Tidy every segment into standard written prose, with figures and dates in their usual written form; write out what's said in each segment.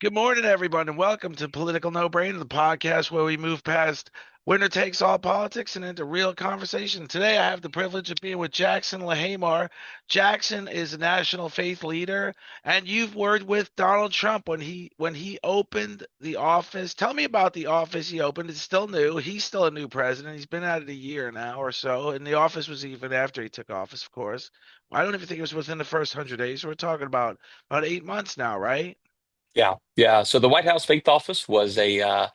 Good morning, everyone, and welcome to Political No Brainer, the podcast where we move past winner takes all politics and into real conversation. Today, I have the privilege of being with Jackson Lahmeyer. Jackson is a national faith leader, and you've worked with Donald Trump when he opened the office. Tell me about the office he opened. It's still new. He's still a new president. He's been at it a year now or so, and the office was even after he took office, of course. I don't even think it was within the first 100 days. We're talking about 8 months now, right? Yeah, yeah. So the White House Faith Office was a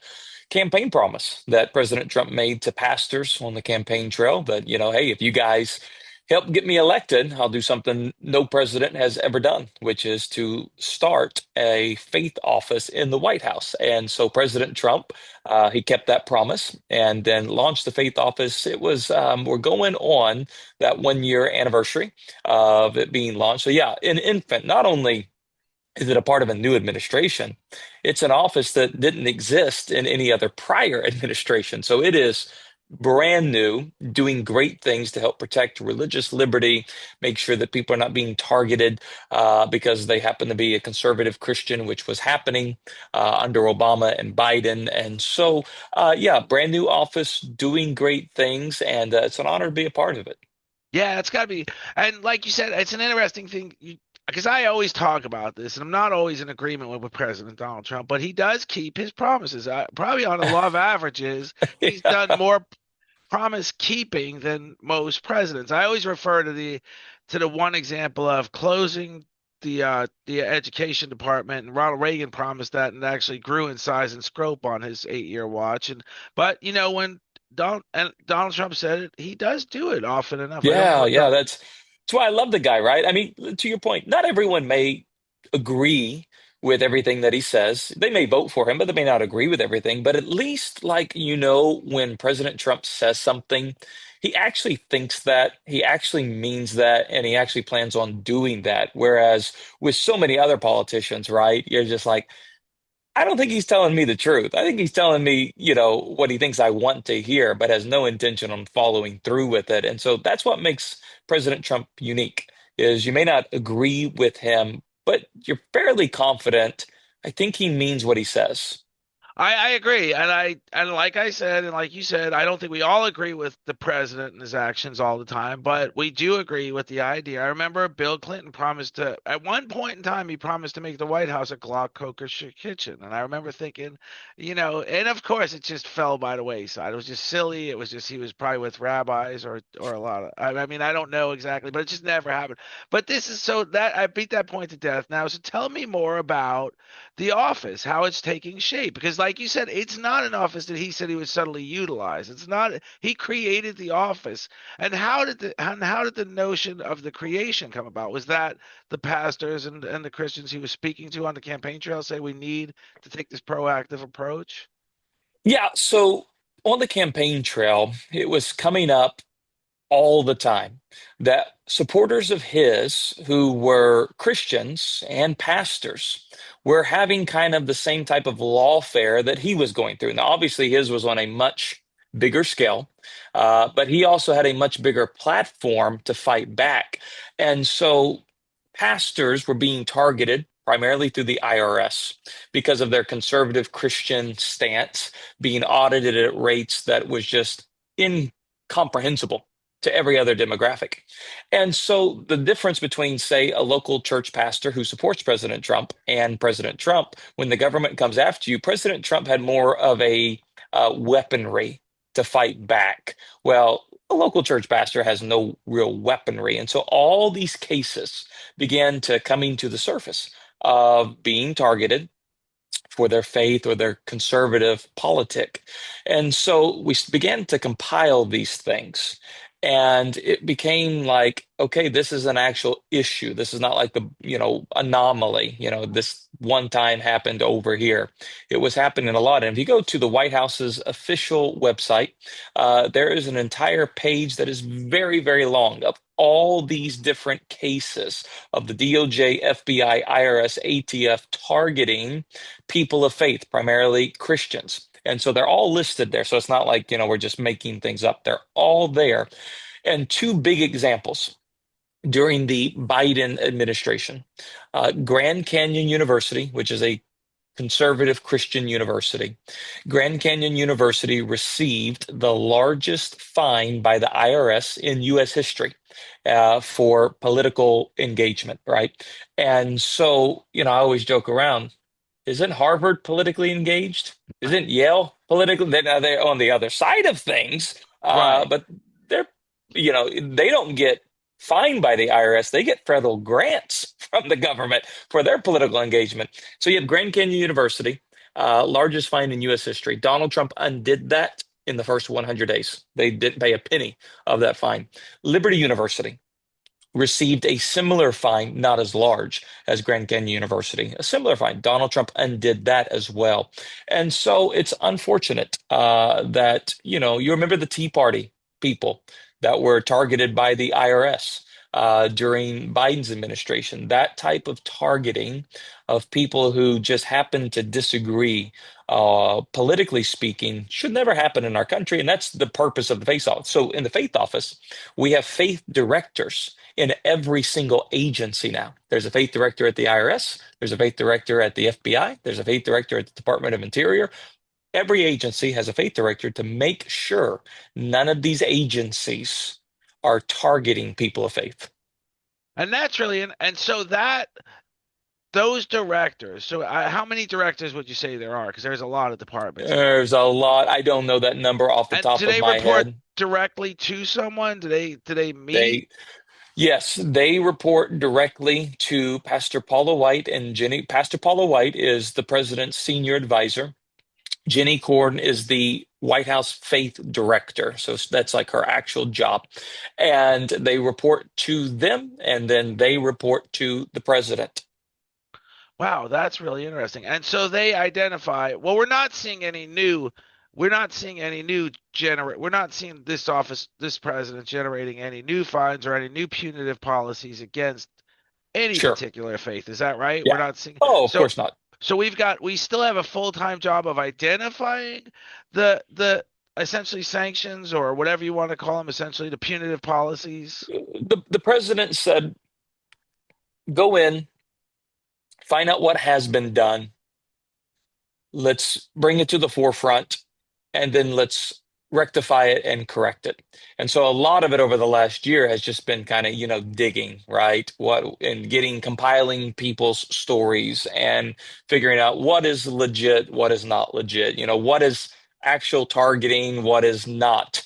campaign promise that President Trump made to pastors on the campaign trail that, hey, if you guys help get me elected, I'll do something no president has ever done, which is to start a faith office in the White House. And so President Trump, he kept that promise and then launched the faith office. It was, we're going on that 1 year anniversary of it being launched. So yeah, an infant, not only is it a part of a new administration? It's an office that didn't exist in any other prior administration. So it is brand new, doing great things to help protect religious liberty, make sure that people are not being targeted because they happen to be a conservative Christian, which was happening under Obama and Biden. And so, yeah, brand new office, doing great things, and it's an honor to be a part of it. Yeah, it's got to be. And like you said, it's an interesting thing because I always talk about this, and I'm not always in agreement with President Donald Trump, but he does keep his promises. Probably on a law of averages, he's done more promise keeping than most presidents. I always refer to the one example of closing the education department, and Ronald Reagan promised that, and it actually grew in size and scope on his 8 year watch. And but when Donald Trump said it, he does do it often enough. I don't know Yeah, what yeah, the that's why I love the guy, right? I mean, to your point, not everyone may agree with everything that he says. They may vote for him, but they may not agree with everything. But at least, like, when President Trump says something, he actually thinks that, he actually means that, and he actually plans on doing that. Whereas with so many other politicians, right, you're just like, I don't think he's telling me the truth. I think he's telling me, what he thinks I want to hear, but has no intention on following through with it. And so that's what makes President Trump unique, is you may not agree with him, but you're fairly confident. I think he means what he says. I agree, and like I said, and like you said, I don't think we all agree with the president and his actions all the time, but we do agree with the idea. I remember Bill Clinton promised to, at one point in time, he promised to make the White House a Glock Coker kitchen, and I remember thinking, and of course it just fell by the wayside. It was just silly. It was just he was probably with rabbis or a lot of. I mean, I don't know exactly, but it just never happened. But this is so that I beat that point to death now. So tell me more about the office, how it's taking shape. Because, like you said, it's not an office that he said he would suddenly utilize. It's not. He created the office, and how did the notion of the creation come about? Was that the pastors and the Christians he was speaking to on the campaign trail say we need to take this proactive approach? Yeah, so on the campaign trail, it was coming up all the time that supporters of his who were Christians and pastors were having kind of the same type of lawfare that he was going through. Now, obviously, his was on a much bigger scale, but he also had a much bigger platform to fight back. And so pastors were being targeted primarily through the IRS because of their conservative Christian stance, being audited at rates that was just incomprehensible to every other demographic. And so the difference between, say, a local church pastor who supports President Trump and President Trump, when the government comes after you, President Trump had more of a weaponry to fight back. Well, a local church pastor has no real weaponry. And so all these cases began to coming to the surface of being targeted for their faith or their conservative politic. And so we began to compile these things. And it became like, okay, this is an actual issue. This is not like the, anomaly, this one time happened over here. It was happening a lot. And if you go to the White House's official website, there is an entire page that is very, very long of all these different cases of the DOJ, FBI, IRS, ATF targeting people of faith, primarily Christians. And so they're all listed there. So it's not like, we're just making things up. They're all there. And two big examples during the Biden administration, Grand Canyon University, which is a conservative Christian university. Grand Canyon University received the largest fine by the IRS in U.S. history for political engagement, right? And so, I always joke around. Isn't Harvard politically engaged? Isn't Yale politically? They're on the other side of things, Right. but they're, they don't get fined by the IRS. They get federal grants from the government for their political engagement. So you have Grand Canyon University, largest fine in U.S. history. Donald Trump undid that in the first 100 days. They didn't pay a penny of that fine. Liberty University received a similar fine, not as large as Grand Canyon University, a similar fine. Donald Trump undid that as well. And so it's unfortunate that, you remember the Tea Party people that were targeted by the IRS during Biden's administration. That type of targeting of people who just happen to disagree, politically speaking, should never happen in our country. And that's the purpose of the faith office. So in the faith office, we have faith directors in every single agency now. There's a faith director at the IRS, there's a faith director at the FBI, there's a faith director at the Department of Interior. Every agency has a faith director to make sure none of these agencies are targeting people of faith. And that's really, and so that those directors. So how many directors would you say there are? Because there's a lot of departments in there. There's a lot. I don't know that number off the And do top of they my report head. directly to someone? Do they meet? They Yes, they report directly to Pastor Paula White and Jenny. Pastor Paula White is the president's senior advisor. Jenny Corden is the White House faith director. So that's like her actual job. And they report to them, and then they report to the president. Wow, that's really interesting. And so they identify, well, we're not seeing this president generating any new fines or any new punitive policies against any Sure. particular faith. Is that right? We're Yeah. not seeing, Oh, of so course not. so we still have a full-time job of identifying the essentially sanctions or whatever you want to call them, essentially the punitive policies. The president said, go in, find out what has been done. Let's bring it to the forefront, and then let's rectify it and correct it. And so a lot of it over the last year has just been kind of, digging, right? Compiling people's stories and figuring out what is legit, what is not legit, what is actual targeting, what is not.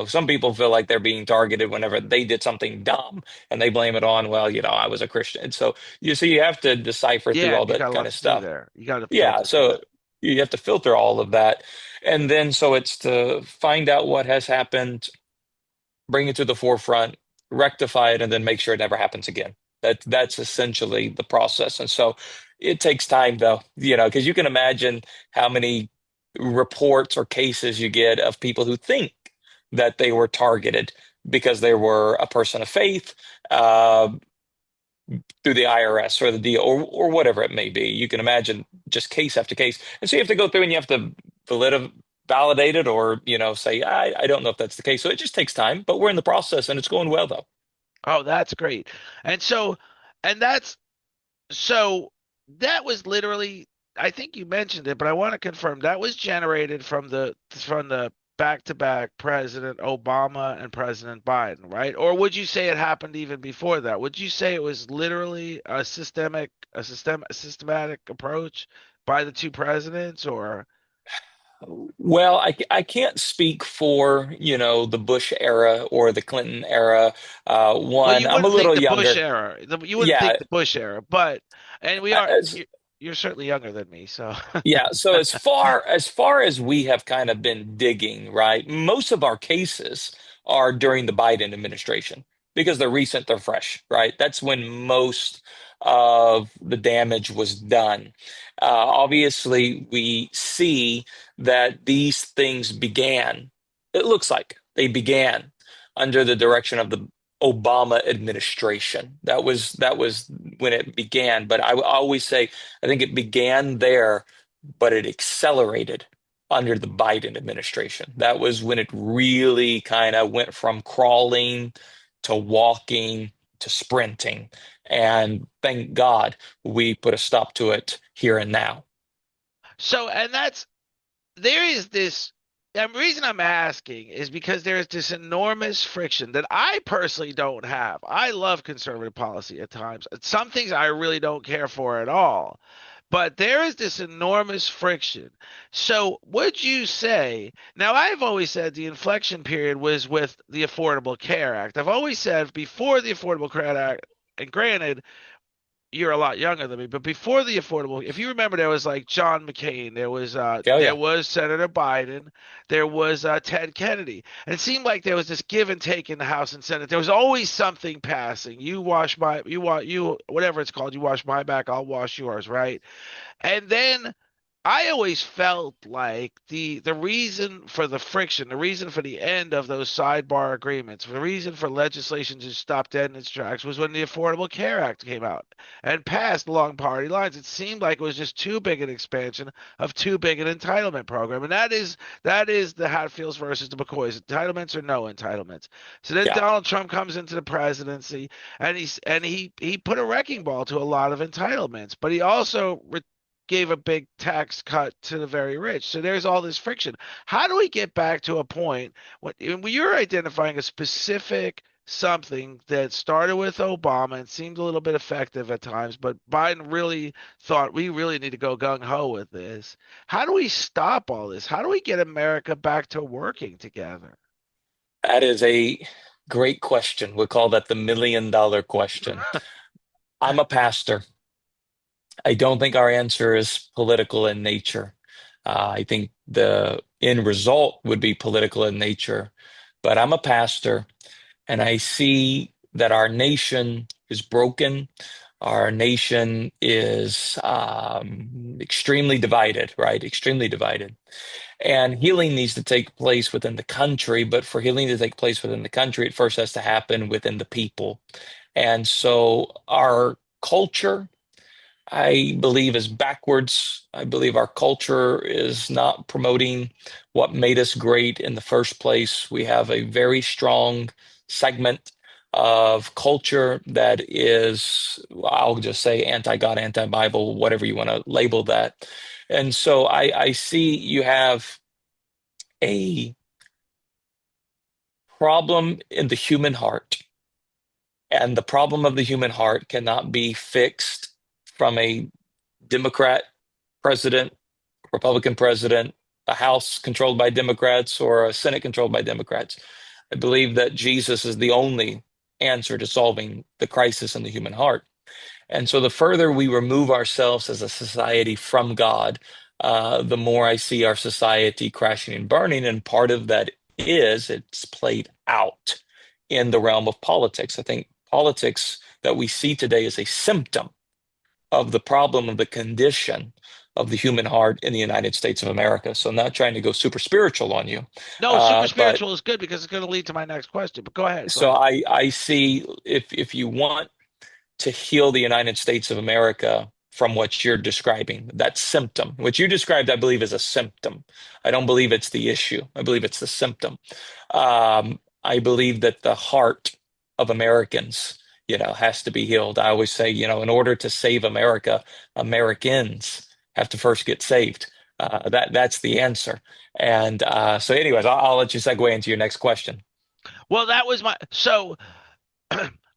Some people feel like they're being targeted whenever they did something dumb and they blame it on, well, I was a Christian. And so you have to decipher through Yeah, all and you that got a kind lot of to do stuff. there. You got to Yeah, filter through so it. you have to filter all of that. And then so it's to find out what has happened, bring it to the forefront, rectify it, and then make sure it never happens again. That's essentially the process. And so it takes time though, because you can imagine how many reports or cases you get of people who think that they were targeted because they were a person of faith, uh, through the IRS or the DO or whatever it may be. You can imagine just case after case. And so you have to go through and you have to validate it or, say, I don't know if that's the case. So it just takes time, but we're in the process and it's going well though. Oh, that's great. And so, and that's so that was literally, I think you mentioned it, but I want to confirm that was generated from the back-to-back President Obama and President Biden, right? Or would you say it happened even before that? Would you say it was literally a systematic approach by the two presidents, or Well, I can't speak for, the Bush era or the Clinton era. well, One, you I'm a wouldn't think little the Bush younger. era. You wouldn't Yeah, think the Bush era, but and we are as you're certainly younger than me, so Yeah, so as far as we have kind of been digging, right? Most of our cases are during the Biden administration because they're recent, they're fresh, right? That's when most of the damage was done. Obviously, we see that these things began, it looks like they began under the direction of the Obama administration. That was when it began. But I always say I think it began there, but it accelerated under the Biden administration. That was when it really kind of went from crawling to walking to sprinting. And thank God we put a stop to it here and now. So, and that's there is this. The reason I'm asking is because there is this enormous friction that I personally don't have. I love conservative policy at times. Some things I really don't care for at all. But there is this enormous friction. So, would you say, now I've always said the inflection period was with the Affordable Care Act. I've always said before the Affordable Care Act, and granted, you're a lot younger than me, but before the affordable, if you remember, there was like John McCain, Oh, there yeah. was Senator Biden, there was Ted Kennedy, and it seemed like there was this give and take in the House and Senate. There was always something passing. You whatever it's called, you wash my back, I'll wash yours, right? And then I always felt like the reason for the friction, the reason for the end of those sidebar agreements, the reason for legislation to stop dead in its tracks was when the Affordable Care Act came out and passed along party lines. It seemed like it was just too big an expansion of too big an entitlement program, and that is the Hatfields versus the McCoys. Entitlements or no entitlements. So then Yeah. Donald Trump comes into the presidency, and he put a wrecking ball to a lot of entitlements, but he also gave a big tax cut to the very rich. So there's all this friction. How do we get back to a point when you're identifying a specific something that started with Obama and seemed a little bit effective at times, but Biden really thought we really need to go gung ho with this? How do we stop all this? How do we get America back to working together? That is a great question. We call that the $1 million question. I'm a pastor. I don't think our answer is political in nature. I think the end result would be political in nature. But I'm a pastor, and I see that our nation is broken. Our nation is extremely divided, right? Extremely divided. And healing needs to take place within the country, but for healing to take place within the country, it first has to happen within the people. And so our culture, I believe, is backwards. I believe our culture is not promoting what made us great in the first place. We have a very strong segment of culture that is, I'll just say, anti-God, anti-Bible, whatever you want to label that. And so I see you have a problem in the human heart, and the problem of the human heart cannot be fixed from a Democrat president, Republican president, a House controlled by Democrats, or a Senate controlled by Democrats. I believe that Jesus is the only answer to solving the crisis in the human heart. And so the further we remove ourselves as a society from God, the more I see our society crashing and burning. And part of that is it's played out in the realm of politics. I think politics that we see today is a symptom of the problem of the condition of the human heart in the United States of America. So I'm not trying to go super spiritual on you, No, super but spiritual is good because it's going to lead to my next question. But go ahead, go so ahead. I see if you want to heal the United States of America from what you're describing, that symptom. What you described, I believe, is a symptom. I don't believe it's the issue. I believe it's the symptom. I believe that the heart of Americans, has to be healed. I always say, in order to save America, Americans have to first get saved. That's the answer. And so, anyways, I'll let you segue into your next question. Well, that was my so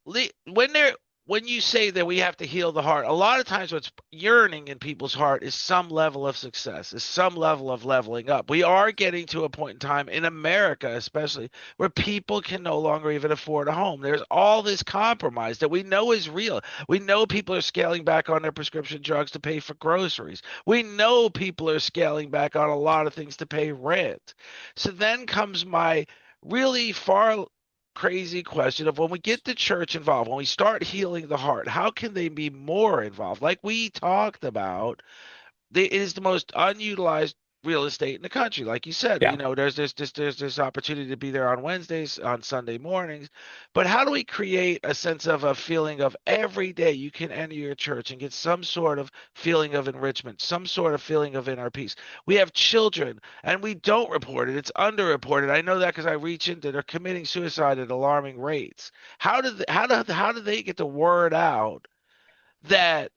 when they're when you say that we have to heal the heart, a lot of times what's yearning in people's heart is some level of success, is some level of leveling up. We are getting to a point in time in America, especially, where people can no longer even afford a home. There's all this compromise that we know is real. We know people are scaling back on their prescription drugs to pay for groceries. We know people are scaling back on a lot of things to pay rent. So then comes my really far crazy question of when we get the church involved, when we start healing the heart, how can they be more involved? Like we talked about, it is the most unutilized. real estate in the country. Like you said, Yeah. there's this opportunity to be there on Wednesdays, on Sunday mornings. But how do we create a sense of a feeling of every day you can enter your church and get some sort of feeling of enrichment, some sort of feeling of inner peace? We have children and we don't report it. It's underreported. I know that because I reach into they're committing suicide at alarming rates. How do they get the word out that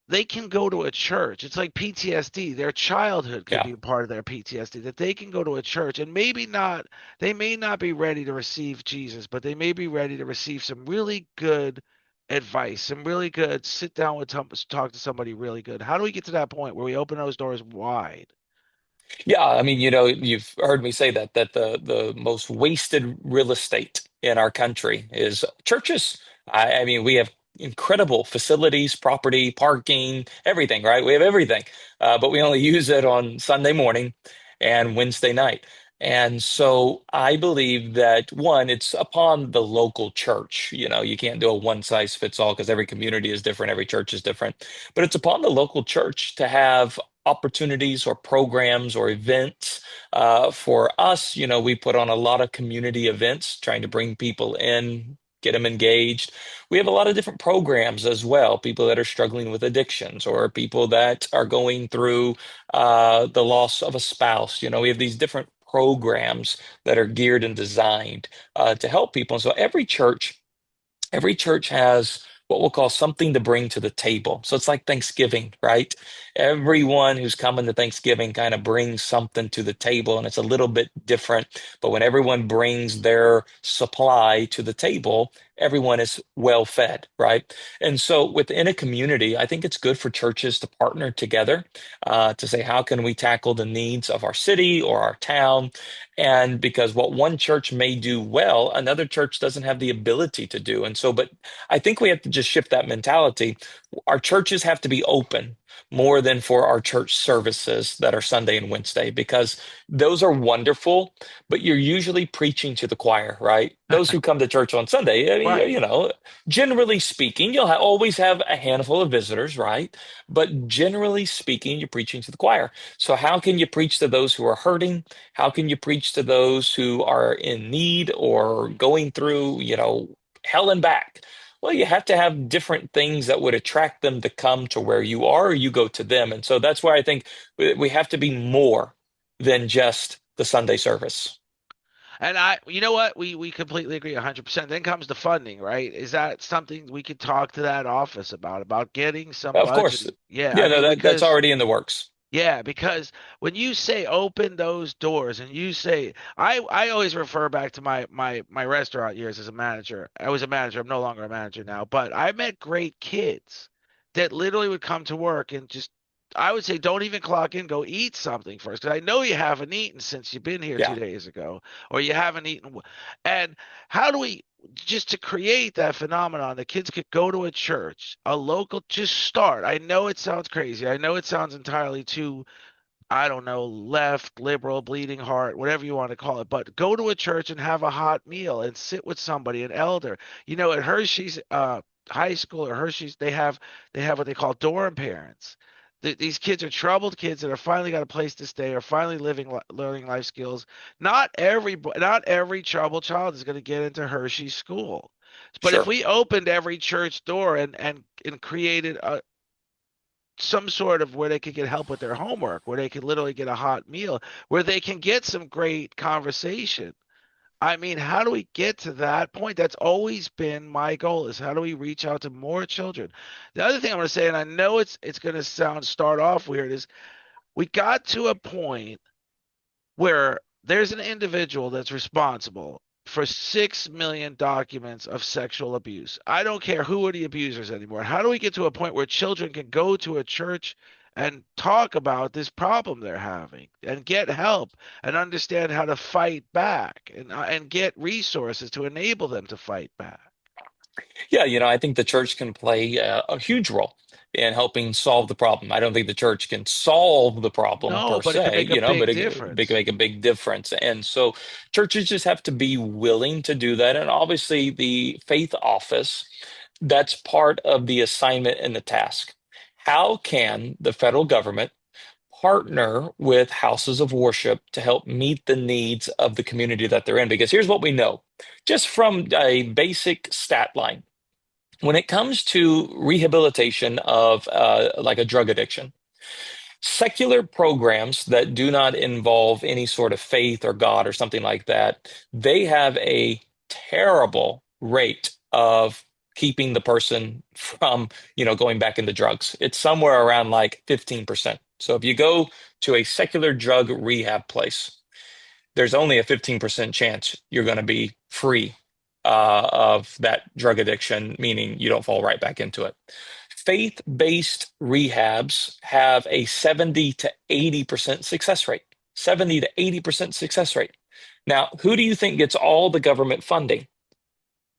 they can go to a church? It's like PTSD. Their childhood could Yeah. be part of their PTSD, that they can go to a church and maybe not, they may not be ready to receive Jesus, but they may be ready to receive some really good advice, some really good sit down with, talk to somebody really good. How do we get to that point where we open those doors wide? Yeah, I mean, you've heard me say that the most wasted real estate in our country is churches. I mean, we have incredible facilities, property, parking, everything, right? We have everything, but we only use it on Sunday morning and Wednesday night. And so I believe that one, it's upon the local church. You can't do a one size fits all because every community is different, every church is different. But it's upon the local church to have opportunities or programs or events. For us, we put on a lot of community events, trying to bring people in, get them engaged. We have a lot of different programs as well, people that are struggling with addictions or people that are going through the loss of a spouse. We have these different programs that are geared and designed to help people. And so every church has what we'll call something to bring to the table. So it's like Thanksgiving, right? Everyone who's coming to Thanksgiving kind of brings something to the table, and it's a little bit different. But when everyone brings their supply to the table, everyone is well fed, right? And so within a community, I think it's good for churches to partner together to say, how can we tackle the needs of our city or our town? And because what one church may do well, another church doesn't have the ability to do. And so, but I think we have to just shift that mentality. Our churches have to be open more than for our church services that are Sunday and Wednesday, because those are wonderful, but you're usually preaching to the choir, right? Those who come to church on Sunday, I mean, Right. generally speaking, you'll always have a handful of visitors, right? But generally speaking, you're preaching to the choir. So how can you preach to those who are hurting? How can you preach to those who are in need or going through, hell and back? Well, you have to have different things that would attract them to come to where you are, or you go to them. And so that's why I think we have to be more than just the Sunday service. And you know what? We completely agree 100%. Then comes the funding, right? Is that something we could talk to that office about getting some Of course. budgeting? Yeah, I Yeah, no, mean, that's because already in the works. yeah, because when you say open those doors and you say I always refer back to my restaurant years as a manager. I was a manager, I'm no longer a manager now, but I met great kids that literally would come to work and just I would say don't even clock in, go eat something first because I know you haven't eaten since you've been here two Yeah, days ago or you haven't eaten. And how do we just to create that phenomenon that kids could go to a church, a local, just start. I know it sounds crazy. I know it sounds entirely too, I don't know, left, liberal, bleeding heart, whatever you want to call it, but go to a church and have a hot meal and sit with somebody, an elder. At Hershey's high school or Hershey's, they have what they call dorm parents. These kids are troubled kids that are finally got a place to stay, or finally learning life skills. Not every troubled child is going to get into Hershey's school. But if sure. we opened every church door and created some sort of where they could get help with their homework, where they could literally get a hot meal, where they can get some great conversation. I mean, how do we get to that point? That's always been my goal is how do we reach out to more children? The other thing I'm going to say, and I know it's going to start off weird, is we got to a point where there's an individual that's responsible for 6 million documents of sexual abuse. I don't care who are the abusers anymore. How do we get to a point where children can go to a church and talk about this problem they're having and get help and understand how to fight back and get resources to enable them to fight back? Yeah, I think the church can play a huge role in helping solve the problem. I don't think the church can solve the problem No, per but it could se, make a but big they can difference. make a big difference. And so churches just have to be willing to do that. And obviously, the faith office, that's part of the assignment and the task. How can the federal government partner with houses of worship to help meet the needs of the community that they're in. Because here's what we know, just from a basic stat line. When it comes to rehabilitation of like a drug addiction, secular programs that do not involve any sort of faith or God or something like that, they have a terrible rate of keeping the person from, going back into drugs. It's somewhere around like 15%. So if you go to a secular drug rehab place, there's only a 15% chance you're going to be free of that drug addiction, meaning you don't fall right back into it. Faith-based rehabs have a 70 to 80% success rate. 70 to 80% success rate. Now, who do you think gets all the government funding?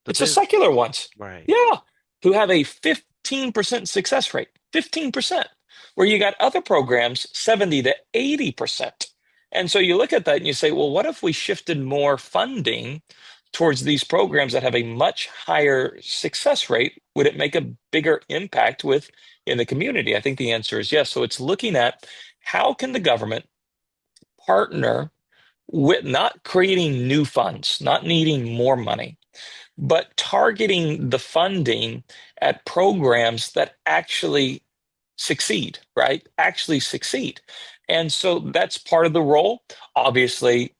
The It's the business. secular ones. Right. Yeah, who have a 15% success rate. 15%. Where you got other programs 70 to 80%. And so you look at that and you say, well, what if we shifted more funding towards these programs that have a much higher success rate? Would it make a bigger impact with in the community? I think the answer is yes. So it's looking at how can the government partner with not creating new funds, not needing more money, but targeting the funding at programs that actually succeed, right? Actually succeed. And so that's part of the role. Obviously,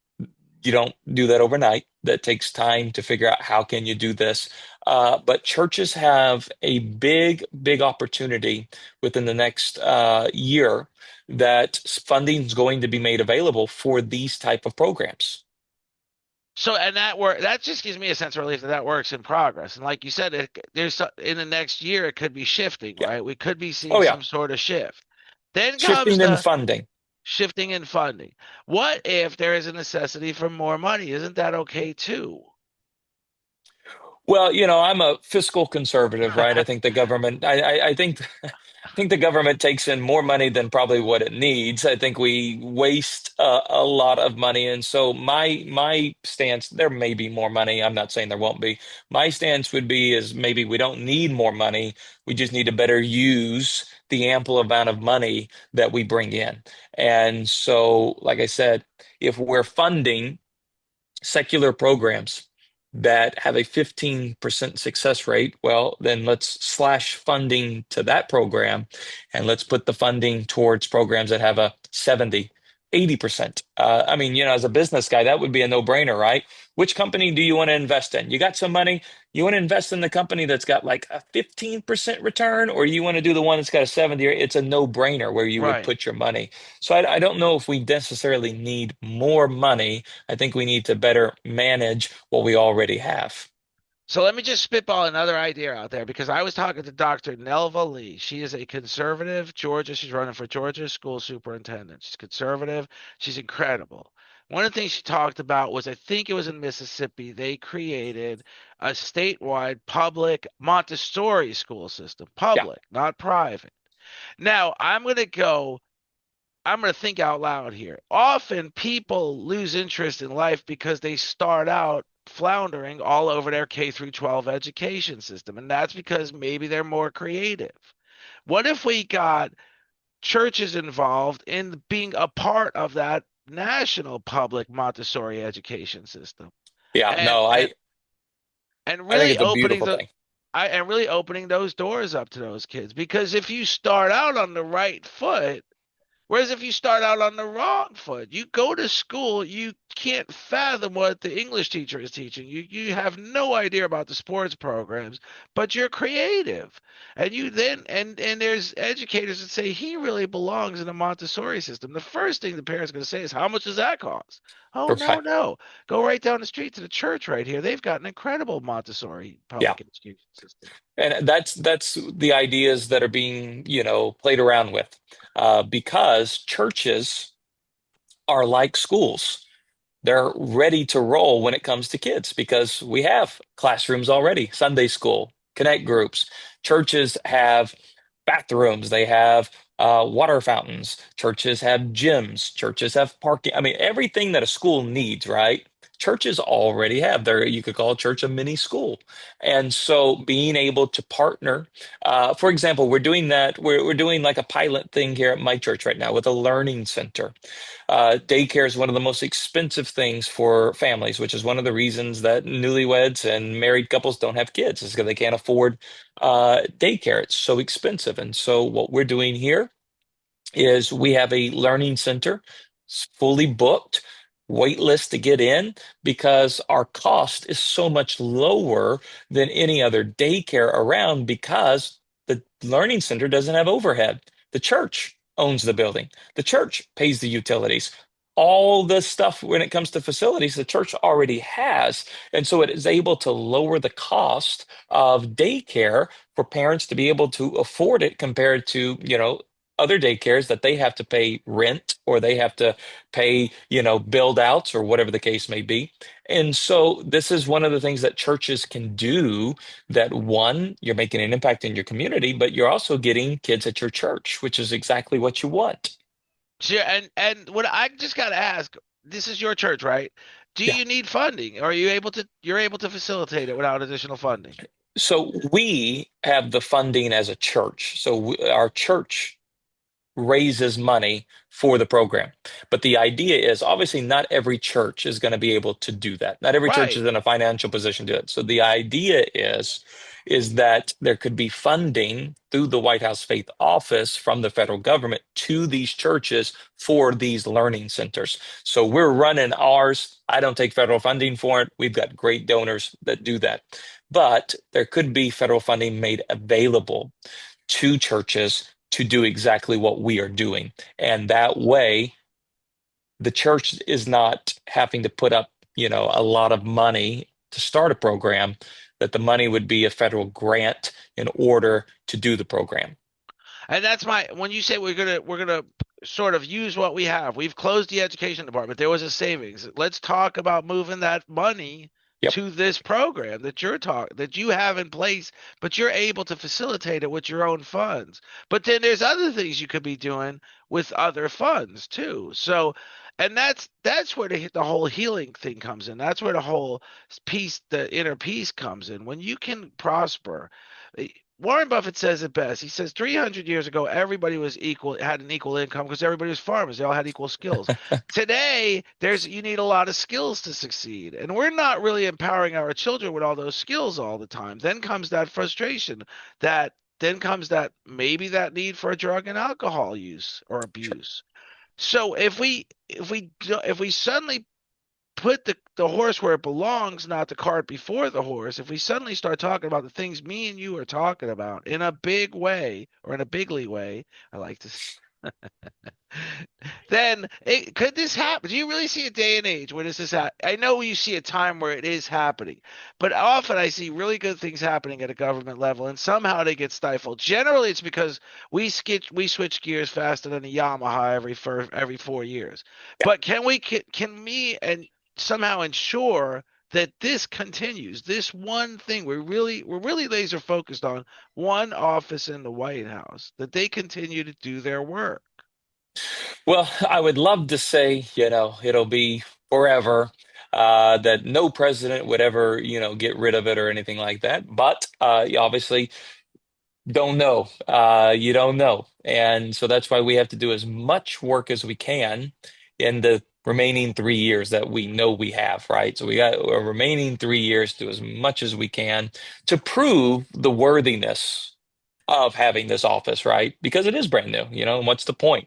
you don't do that overnight. That takes time to figure out how can you do this. But churches have a big opportunity within the next year that funding is going to be made available for these type of programs. So, and that just gives me a sense of relief that that works in progress. And like you said, in the next year, it could be shifting, Yeah. right? We could be Oh seeing yeah. some sort of shift. Then comes Shifting in the funding. shifting in funding. What if there is a necessity for more money? Isn't that okay too? Well, I'm a fiscal conservative, right? I think the government, I think, I think the government takes in more money than probably what it needs. I think we waste a lot of money, and so my stance, there may be more money. I'm not saying there won't be. My stance would be is maybe we don't need more money. We just need to better use the ample amount of money that we bring in. And so, like I said, if we're funding secular programs that have a 15% success rate, well, then let's slash funding to that program and let's put the funding towards programs that have a 70, 80%. I mean, as a business guy, that would be a no-brainer, right? Which company do you want to invest in? You got some money, you want to invest in the company that's got like a 15% return, or you want to do the one that's got a 70, or it's a no-brainer where you would Right. put your money. So I don't know if we necessarily need more money. I think we need to better manage what we already have. So let me just spitball another idea out there because I was talking to Dr. Nelva Lee. She is a conservative Georgia. She's running for Georgia school superintendent. She's conservative. She's incredible. One of the things she talked about was I think it was in Mississippi, they created a statewide public Montessori school system, Yeah, public, not private. Now, I'm going to think out loud here. Often people lose interest in life because they start out floundering all over their K through 12 education system, and that's because maybe they're more creative. What if we got churches involved in being a part of that national public Montessori education system yeah, and no, and I and I think really it's a opening beautiful the thing. I and really opening those doors up to those kids because if you start out on the right foot. Whereas if you start out on the wrong foot, you go to school, you can't fathom what the English teacher is teaching. You have no idea about the sports programs, but you're creative. And you then and there's educators that say he really belongs in a Montessori system. The first thing the parents are going to say is, "How much does that cost?" Oh, no, Right. no. Go right down the street to the church right here. They've got an incredible Montessori Yeah. public education system. And that's the ideas that are being, played around with. Because churches are like schools. They're ready to roll when it comes to kids because we have classrooms already, Sunday school, connect groups. Churches have bathrooms, they have water fountains, churches have gyms, churches have parking. I mean, everything that a school needs, right? churches already have. There, you could call a church a mini school. And so being able to partner, for example, we're doing that, we're doing like a pilot thing here at my church right now with a learning center. Daycare is one of the most expensive things for families, which is one of the reasons that newlyweds and married couples don't have kids, is because they can't afford daycare. It's so expensive. And so what we're doing here is we have a learning center. It's fully booked, wait list to get in, because our cost is so much lower than any other daycare around, because the learning center doesn't have overhead. The church owns the building. The church pays the utilities. All the stuff when it comes to facilities, the church already has. And so it is able to lower the cost of daycare for parents to be able to afford it, compared to, other daycares that they have to pay rent, or they have to pay, build outs, or whatever the case may be. And so this is one of the things that churches can do, that one, you're making an impact in your community, but you're also getting kids at your church, which is exactly what you want. Sure, and what I just got to ask, this is your church, right? Do Yeah. you need funding? Or are you able to you're able to facilitate it without additional funding? So we have the funding as a church. So our church raises money for the program. But the idea is, obviously not every church is going to be able to do that. Not every church Right. is in a financial position to do it. So the idea is that there could be funding through the White House Faith Office from the federal government to these churches for these learning centers. So we're running ours. I don't take federal funding for it. We've got great donors that do that. But there could be federal funding made available to churches to do exactly what we are doing. And that way, the church is not having to put up, a lot of money to start a program, that the money would be a federal grant in order to do the program. And that's my when you say we're gonna sort of use what we have. We've closed the education department. There was a savings. Let's talk about moving that money Yep. to this program that you have in place, but you're able to facilitate it with your own funds. But then there's other things you could be doing with other funds too. So, and that's where the whole healing thing comes in. That's where the whole peace, the inner peace comes in. When you can prosper, Warren Buffett says it best. He says 300 years ago, everybody was equal, had an equal income because everybody was farmers. They all had equal skills. Today, you need a lot of skills to succeed, and we're not really empowering our children with all those skills all the time. Then comes that frustration, then comes that maybe that need for a drug and alcohol use or abuse. So if we suddenly put the horse where it belongs, not the cart before the horse, if we suddenly start talking about the things me and you are talking about in a big way or in a bigly way, I like to, then could this happen? Do you really see a day and age where this is I know you see a time where it is happening, but often I see really good things happening at a government level, and somehow they get stifled. Generally, it's because we switch gears faster than a Yamaha every 4 years. But can me and somehow ensure that this continues? This one thing we're really laser focused on one office in the White House, that they continue to do their work. Well, I would love to say, it'll be forever, that no president would ever, get rid of it or anything like that. But you obviously don't know. You don't know. And so that's why we have to do as much work as we can in the remaining 3 years that we know we have, right? So we got a remaining 3 years to do as much as we can to prove the worthiness of having this office, right? Because it is brand new, and what's the point?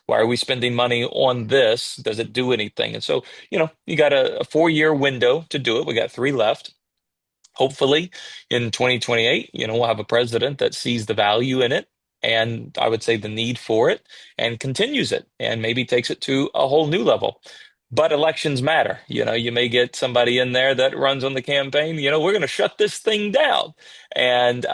Why are we spending money on this? Does it do anything? And so, you got a 4 year window to do it. We got three left. Hopefully in 2028, we'll have a president that sees the value in it, and I would say the need for it, and continues it, and maybe takes it to a whole new level. But elections matter. You may get somebody in there that runs on the campaign, we're going to shut this thing down. And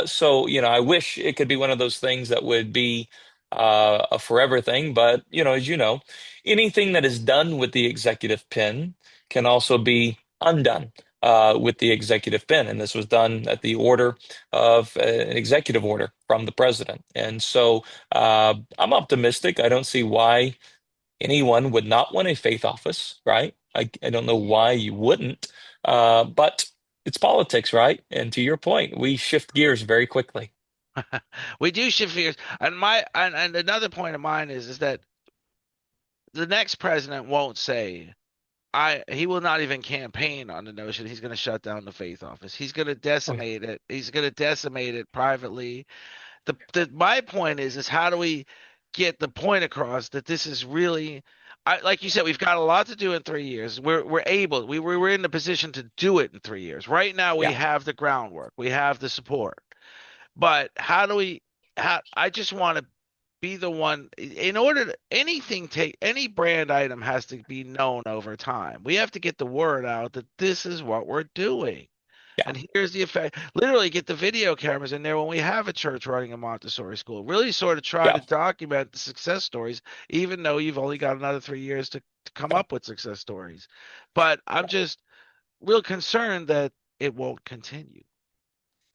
so, I wish it could be one of those things that would be a forever thing. But, as you know, anything that is done with the executive pen can also be undone with the executive pen. And this was done at the order of an executive order from the president. And so I'm optimistic. I don't see why anyone would not want a faith office, right? I don't know why you wouldn't. But it's politics, right? And to your point, we shift gears very quickly. We do shift gears. And another point of mine is that the next president won't say he will not even campaign on the notion he's going to shut down the faith office. He's going to Oh, yeah. decimate it. He's going to decimate it privately. The my point is how do we get the point across that this is really like you said, we've got a lot to do in 3 years. We're in the position to do it in 3 years. Right now we Yeah. have the groundwork, we have the support. But how do we how I just want to be the one in order to anything take any brand item has to be known over time. We have to get the word out that this is what we're doing. Yeah. And here's the effect. Literally get the video cameras in there when we have a church running a Montessori school. Really sort of try Yeah. to document the success stories, even though you've only got another 3 years to come Yeah. up with success stories. But I'm just real concerned that it won't continue.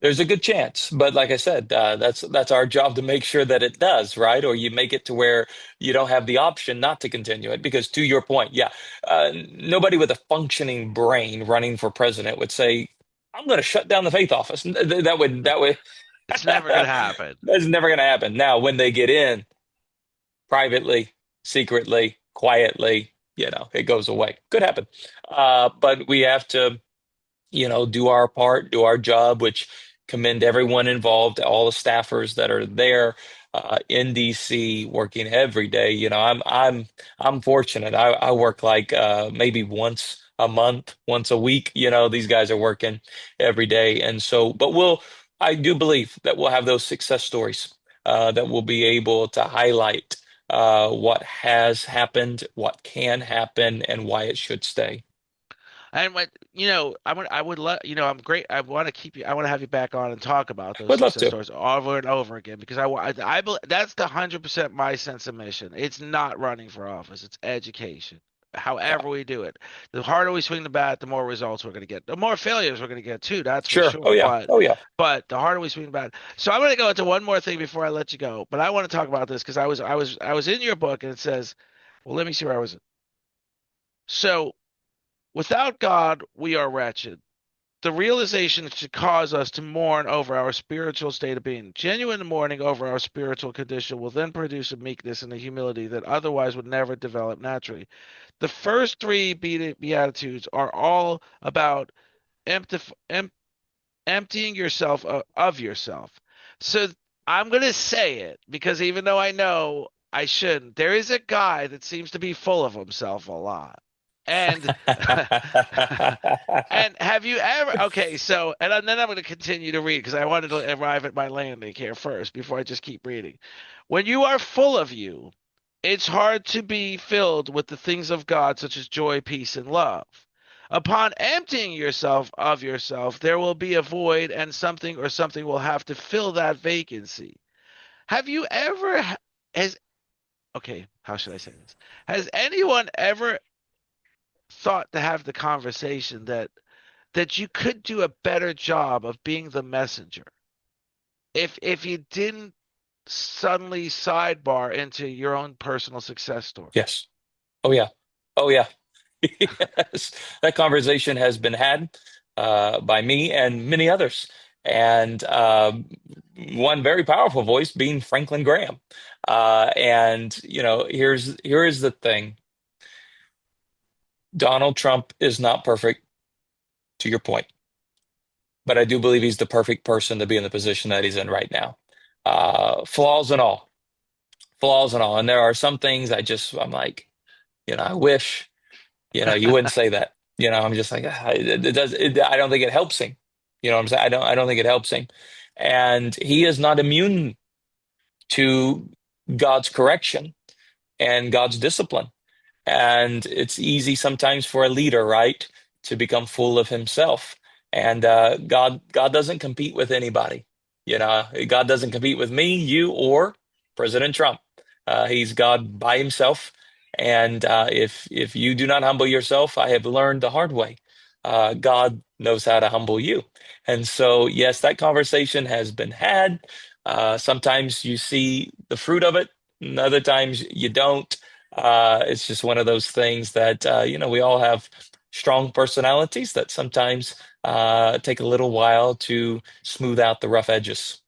There's a good chance, but like I said, that's our job to make sure that it does, right? Or you make it to where you don't have the option not to continue it. Because to your point, yeah, nobody with a functioning brain running for president would say, "I'm going to shut down the faith office." That would It's never going to happen. that's never going to happen. Now, when they get in privately, secretly, quietly, it goes away. Could happen, but we have to do our part, do our job, which commend everyone involved, all the staffers that are there in DC working every day. I'm fortunate. I work like maybe once a month, once a week. These guys are working every day, and so, but I do believe that we'll have those success stories that we'll be able to highlight what has happened, what can happen, and why it should stay. And what I would let I'm great. I want to keep you. I want to have you back on and talk about those Would love success to. stories over and over again because that's the 100% my sense of mission. It's not running for office. It's education. Yeah. However we do it, the harder we swing the bat, the more results we're going to get. The more failures we're going to get too. That's for Sure. Oh sure. yeah. Oh yeah. But the harder we swing the bat. So I'm going to go into one more thing before I let you go. But I want to talk about this because I was in your book and it says, well, let me see where I was. So without God, we are wretched. The realization should cause us to mourn over our spiritual state of being. Genuine mourning over our spiritual condition will then produce a meekness and a humility that otherwise would never develop naturally. The first three Beatitudes are all about empty, emptying yourself of yourself. So I'm going to say it because even though I know I shouldn't, there is a guy that seems to be full of himself a lot. And and have you ever, okay, so, then I'm going to continue to read because I wanted to arrive at my landing here first before I just keep reading. When you are full of you, it's hard to be filled with the things of God, such as joy, peace, and love. Upon emptying yourself of yourself, there will be a void, and something or something will have to fill that vacancy. Have you ever, has, okay, how should I say this? Has anyone ever thought to have the conversation that you could do a better job of being the messenger if you didn't suddenly sidebar into your own personal success story? Yes. Oh yeah. Oh yeah. Yes. That conversation has been had by me and many others. And one very powerful voice being Franklin Graham. And here is the thing. Donald Trump is not perfect, to your point, but I do believe he's the perfect person to be in the position that he's in right now. Flaws and all, flaws and all. And there are some things I'm like, I wish. You wouldn't say that. I'm just like, I don't think it helps him. You know what I'm saying? I don't think it helps him. And he is not immune to God's correction and God's discipline. And it's easy sometimes for a leader, right, to become full of himself. And God doesn't compete with anybody. God doesn't compete with me, you, or President Trump. He's God by himself. And if you do not humble yourself, I have learned the hard way. God knows how to humble you. And so, yes, that conversation has been had. Sometimes you see the fruit of it, and other times you don't. It's just one of those things that we all have strong personalities that sometimes take a little while to smooth out the rough edges.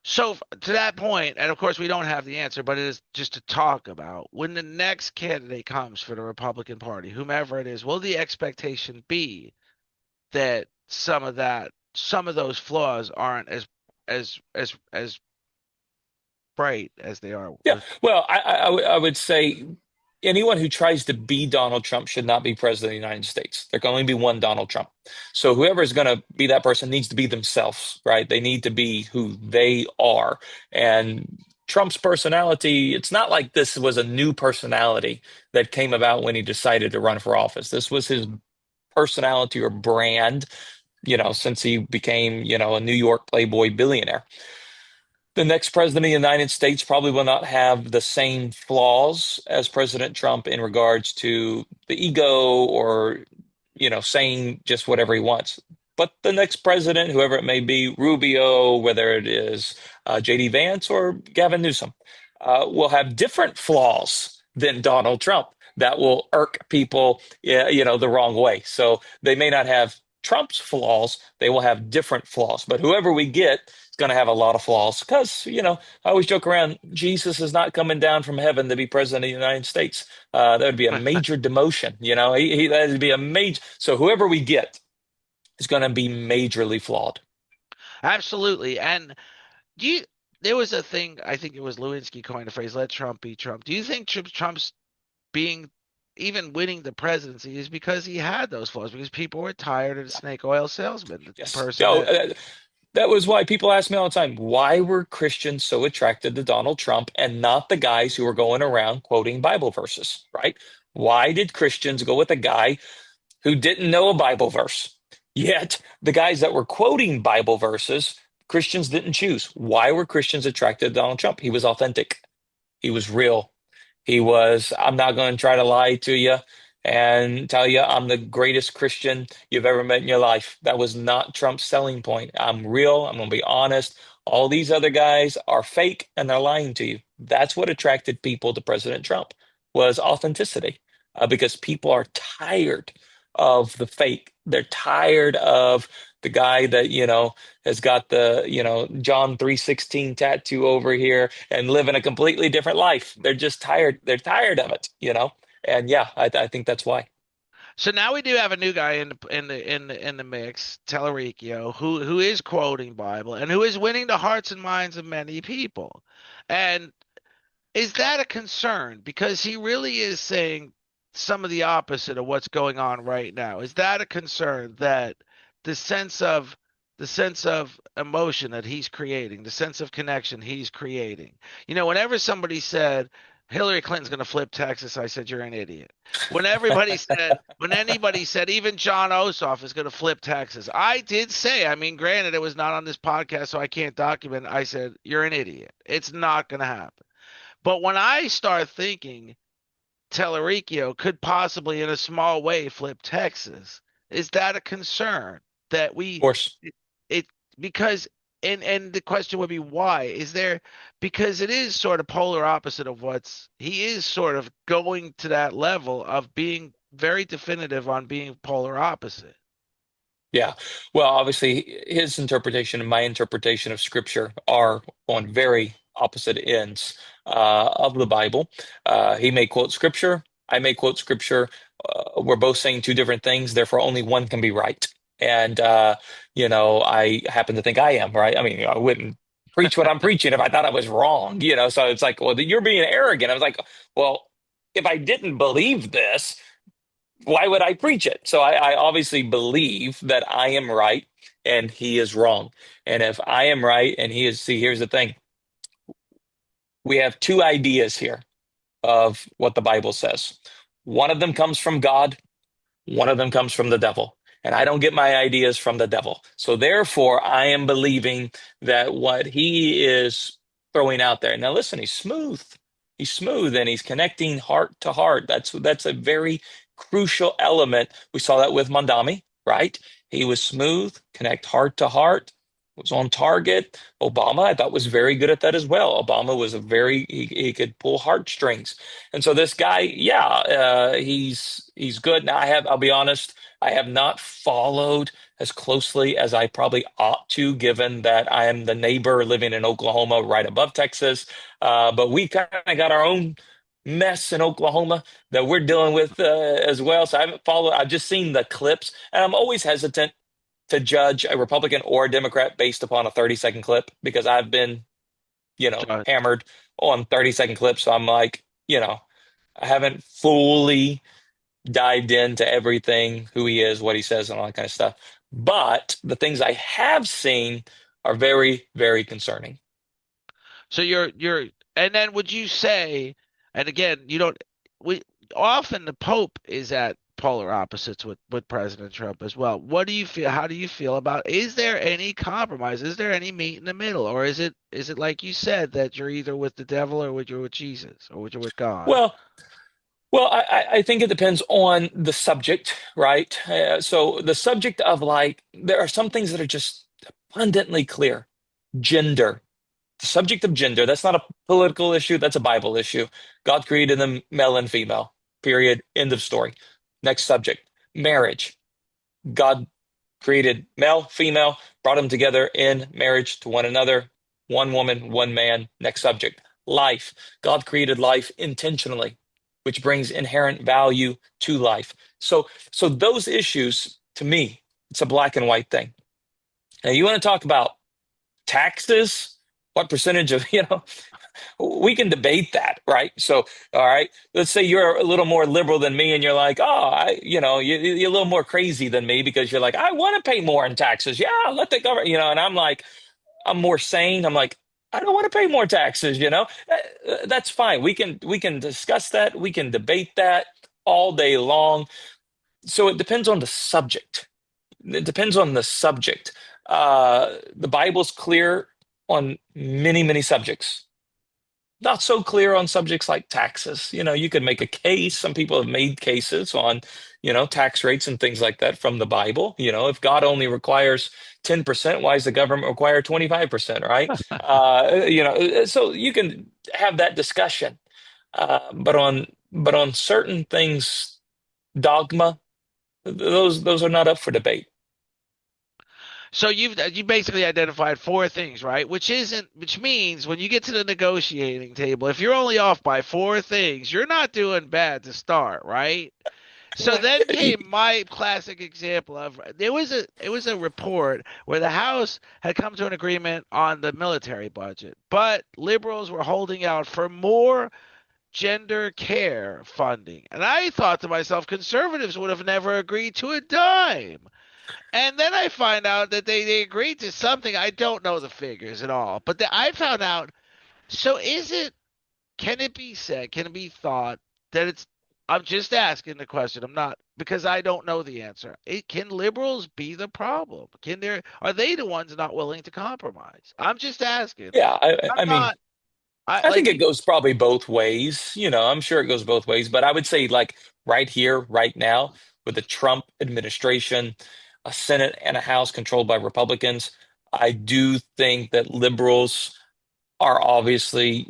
So to that point, and of course we don't have the answer, but it is just to talk about when the next candidate comes for the Republican Party, whomever it is, will the expectation be that some of those flaws aren't as bright as they are Yeah, with. well, I would say anyone who tries to be Donald Trump should not be president of the United States. There can only be one Donald Trump. So whoever is going to be that person needs to be themselves, right? They need to be who they are. And Trump's personality, it's not like this was a new personality that came about when he decided to run for office. This was his personality or brand, since he became, a New York Playboy billionaire. The next president of the United States probably will not have the same flaws as President Trump in regards to the ego or, saying just whatever he wants. But the next president, whoever it may be, Rubio, whether it is JD Vance or Gavin Newsom, will have different flaws than Donald Trump that will irk people, yeah, the wrong way. So they may not have Trump's flaws, they will have different flaws. But whoever we get is going to have a lot of flaws because, I always joke around, Jesus is not coming down from heaven to be president of the United States. That would be a major demotion. That would be a major. So whoever we get is going to be majorly flawed. Absolutely. And do you there was a thing, I think it was Lewinsky coined the phrase, let Trump be Trump. Do you think Trump's being even winning the presidency is because he had those flaws, because people were tired of the snake oil salesman, the Yes. person that That was why people ask me all the time, why were Christians so attracted to Donald Trump and not the guys who were going around quoting Bible verses, right? Why did Christians go with a guy who didn't know a Bible verse? Yet the guys that were quoting Bible verses, Christians didn't choose. Why were Christians attracted to Donald Trump? He was authentic. He was real. He was, I'm not going to try to lie to you and tell you I'm the greatest Christian you've ever met in your life. That was not Trump's selling point. I'm real. I'm going to be honest. All these other guys are fake and they're lying to you. That's what attracted people to President Trump was authenticity, because people are tired of the fake. They're tired of the guy that, has got the, John 3:16 tattoo over here and living a completely different life. They're just tired. They're tired of it. And yeah, I think that's why. so now we do have a new guy in the mix, Tellericchio, who is quoting Bible and who is winning the hearts and minds of many people. And is that a concern? Because he really is saying some of the opposite of what's going on right now. Is that a concern that the sense of the sense of emotion that he's creating, the sense of connection he's creating? Whenever somebody said Hillary Clinton's going to flip Texas, I said you're an idiot. When anybody said even John Ossoff is going to flip Texas, I did say, I mean, granted it was not on this podcast, so I can't document. I said you're an idiot. It's not going to happen. But when I start thinking Tellericchio could possibly, in a small way, flip Texas, is that a concern that Of we course. it because and the question would be why? Is there because it is sort of polar opposite of what's he is sort of going to that level of being very definitive on being polar opposite. Yeah. Well, obviously, his interpretation and my interpretation of Scripture are on very opposite ends of the Bible. He may quote Scripture. I may quote Scripture. We're both saying two different things, therefore, only one can be right. And, I happen to think I am, right? I mean, I wouldn't preach what I'm preaching if I thought I was wrong. So it's like, well, you're being arrogant. I was like, well, if I didn't believe this, why would I preach it? So I obviously believe that I am right and he is wrong. And if I am right and he is, see, here's the thing. We have two ideas here of what the Bible says. One of them comes from God, one of them comes from the devil. And I don't get my ideas from the devil. So therefore, I am believing that what he is throwing out there. Now listen, he's smooth. He's smooth and he's connecting heart to heart. That's a very crucial element. We saw that with Mondami, right? He was smooth, connect heart to heart. was on target. Obama, I thought, was very good at that as well. Obama was he could pull heartstrings. And so this guy, yeah, he's good. Now I'll be honest, I have not followed as closely as I probably ought to, given that I am the neighbor living in Oklahoma right above Texas. But we kind of got our own mess in Oklahoma that we're dealing with as well. So I haven't followed. I've just seen the clips, and I'm always hesitant to judge a Republican or a Democrat based upon a 30-second clip because I've been, hammered on 30-second clips. So I'm like, I haven't fully dived into everything, who he is, what he says, and all that kind of stuff. But the things I have seen are very, very concerning. So and then would you say, and again, you don't, we often the Pope is at polar opposites with President Trump as well. What do you feel? How do you feel about? Is there any compromise? Is there any meat in the middle, or is it like you said that you're either with the devil or you're with Jesus or you're with God? Well, I think it depends on the subject, right? So the subject of like, there are some things that are just abundantly clear. Gender, the subject of gender, that's not a political issue, that's a Bible issue. God created them male and female, period, end of story. Next subject, marriage. God created male, female, brought them together in marriage to one another, one woman, one man. Next subject, life. God created life intentionally, which brings inherent value to life. So those issues, to me, it's a black and white thing. Now, you want to talk about taxes? What percentage of, we can debate that, right? So, all right, let's say you're a little more liberal than me, and you're like, oh, you're a little more crazy than me because you're like, I want to pay more in taxes. Yeah, let the government, and I'm like, I'm more sane. I'm like, I don't want to pay more taxes. That's fine. We can discuss that. We can debate that all day long. So it depends on the subject. It depends on the subject. The Bible's clear on many, many subjects, not so clear on subjects like taxes. You could make a case. Some people have made cases on, tax rates and things like that from the Bible. If God only requires 10%, why does the government require 25%, right? So you can have that discussion. But on certain things, dogma, those are not up for debate. So you basically identified four things, right? Which means when you get to the negotiating table, if you're only off by four things, you're not doing bad to start, right? So then came my classic example of it was a report where the House had come to an agreement on the military budget, but liberals were holding out for more gender care funding. And I thought to myself, conservatives would have never agreed to a dime. And then I find out that they agreed to something. I don't know the figures at all, but I found out. So can it be said, can it be thought that I'm just asking the question. I'm not, because I don't know the answer. Can liberals be the problem? Are they the ones not willing to compromise? I'm just asking. Yeah, I I'm mean, not, I I think like, it goes probably both ways. I'm sure it goes both ways, but I would say like right here, right now, with the Trump administration, a Senate and a House controlled by Republicans, I do think that liberals are obviously,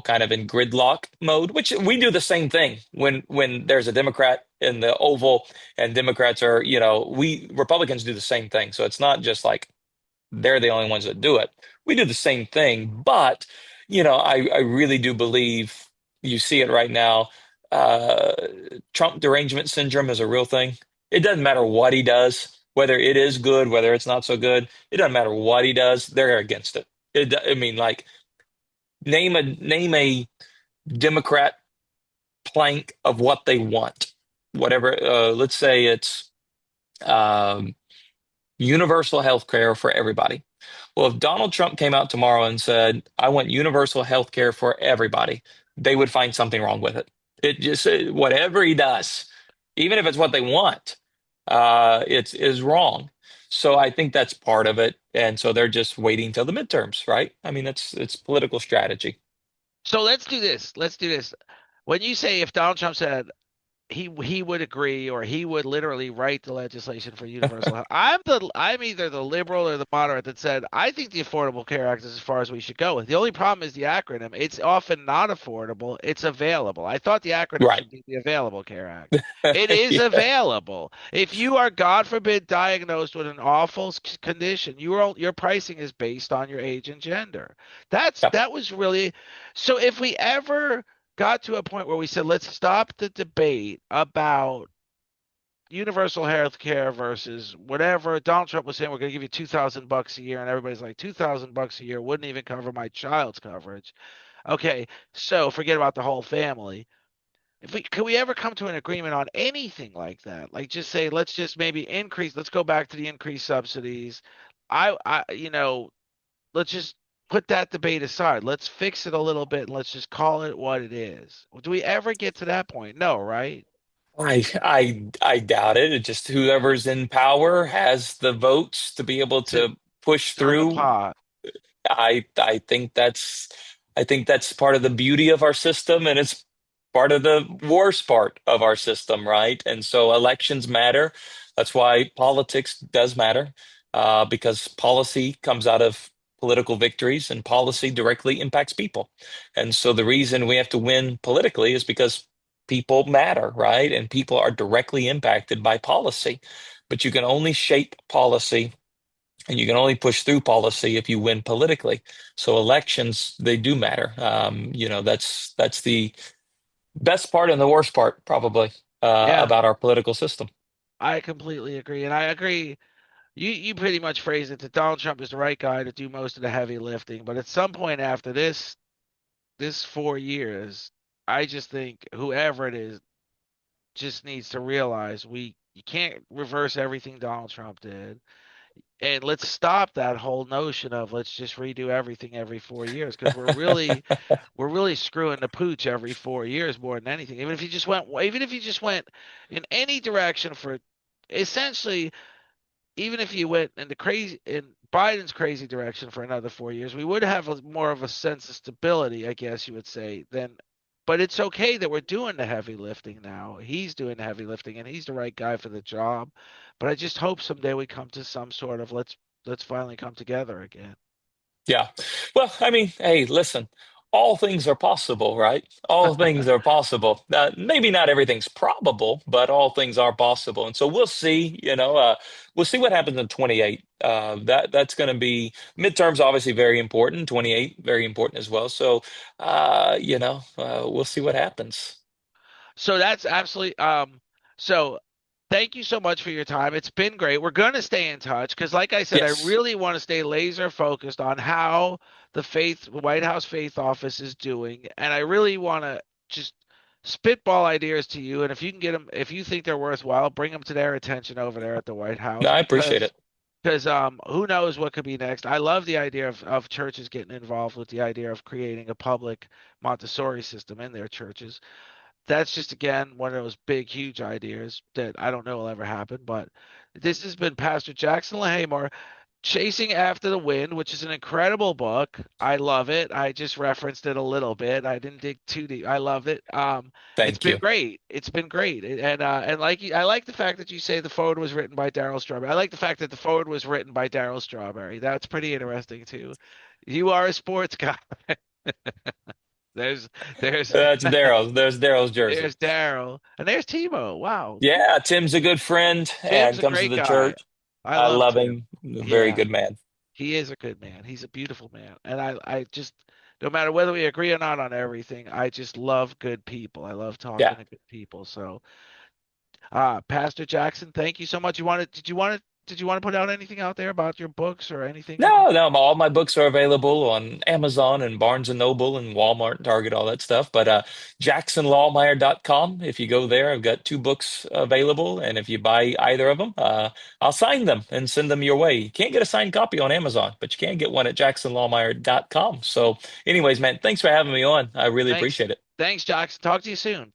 kind of in gridlock mode, which we do the same thing when there's a Democrat in the Oval and Democrats are, we Republicans do the same thing. So it's not just like they're the only ones that do it. We do the same thing, but I really do believe you see it right now. Uh, Trump derangement syndrome is a real thing. It doesn't matter what he does, whether it is good, whether it's not so good. It doesn't matter what he does; they're against it. I mean, like name a Democrat plank of what they want. Whatever. Let's say it's um, universal health care for everybody. Well, if Donald Trump came out tomorrow and said, I want universal health care for everybody, they would find something wrong with it. It just, whatever he does, even if it's what they want, it's is wrong. So I think that's part of it. And so they're just waiting till the midterms, right? I mean, it's political strategy. so let's do this. Let's do this. When you say if Donald Trump said, he would agree, or he would literally write the legislation for universal health. I'm either the liberal or the moderate that said I think the Affordable Care Act is as far as we should go with. The only problem is the acronym. It's often not affordable. It's available. I thought the acronym Right. should be the Available Care Act. It is Yeah. available. If you are, God forbid, diagnosed with an awful condition, your pricing is based on your age and gender. Yeah. That was really so. If we ever got to a point where we said, let's stop the debate about universal health care versus whatever. Donald Trump was saying we're going to give you $2,000 a year, and everybody's like, $2,000 a year wouldn't even cover my child's coverage. Okay, so forget about the whole family. If we Can we ever come to an agreement on anything like that? Like just say, let's just maybe increase, let's go back to the increased subsidies. Let's just put that debate aside. Let's fix it a little bit and let's just call it what it is. Do we ever get to that point? No, right? I doubt it. It just whoever's in power has the votes to be able To to push stir the through. pot. I think that's part of the beauty of our system, and it's part of the worst part of our system, right? And so elections matter. That's why politics does matter, because policy comes out of political victories, and policy directly impacts people. And so the reason we have to win politically is because people matter, right? And people are directly impacted by policy. But you can only shape policy and you can only push through policy if you win politically. So elections, they do matter. That's the best part and the worst part, probably, Yeah, about our political system. I completely agree. And I agree. You pretty much phrased it that Donald Trump is the right guy to do most of the heavy lifting. But at some point after this 4 years, I just think whoever it is just needs to realize you can't reverse everything Donald Trump did. And let's stop that whole notion of let's just redo everything every 4 years, because we're really screwing the pooch every 4 years more than anything. Even if you just went in any direction for essentially, even if you went in Biden's crazy direction for another 4 years, we would have more of a sense of stability, I guess you would say. Then, but it's okay that we're doing the heavy lifting now. He's doing the heavy lifting, and he's the right guy for the job. But I just hope someday we come to some sort of let's finally come together again. Yeah. Well, I mean, hey, listen, all things are possible, right? All things are possible. Maybe not everything's probable, but all things are possible. And so we'll see, we'll see what happens in 28. That's going to be midterms, obviously very important. 28, very important as well. So, we'll see what happens. So that's absolutely so thank you so much for your time. It's been great. We're going to stay in touch because like I said, I Yes. really want to stay laser focused on how the White House Faith Office is doing, and I really want to just spitball ideas to you, and if you can get them, if you think they're worthwhile, bring them to their attention over there at the White No, House, I appreciate it. because who knows what could be next. I love the idea of churches getting involved with the idea of creating a public Montessori system in their churches. That's just again one of those big, huge ideas that I don't know will ever happen. But this has been Pastor Jackson Lahmeyer, Chasing After the Wind, which is an incredible book. I love it. I just referenced it a little bit. I didn't dig too deep. I love it. It's Thank been you. great. It's been great. And I like the fact that you say the forward was written by Daryl Strawberry. I like the fact that the forward was written by Daryl Strawberry. That's pretty interesting too. You are a sports guy. There's there's That's Daryl's. There's Daryl's jersey. There's Daryl. And there's Timo. Wow, cool. Yeah, Tim's a good friend Tim's and a comes to great the guy. church. I I love love Tim. him. A very Yeah, good man. he is a good man. He's a beautiful man. And I just, no matter whether we agree or not on everything, I just love good people. I love Yeah. talking to good people. So, Pastor Jackson, thank you so much. Did you want to put out anything out there about your books or anything you can? No, no, all my books are available on Amazon and Barnes and Noble and Walmart and Target, all that stuff. But jacksonlawmeyer.com, if you go there, I've got two books available. And if you buy either of them, I'll sign them and send them your way. You can't get a signed copy on Amazon, but you can get one at jacksonlawmeyer.com. So, anyways, man, thanks for having me on. I really Thanks. appreciate it. Thanks, Jackson. Talk to you soon.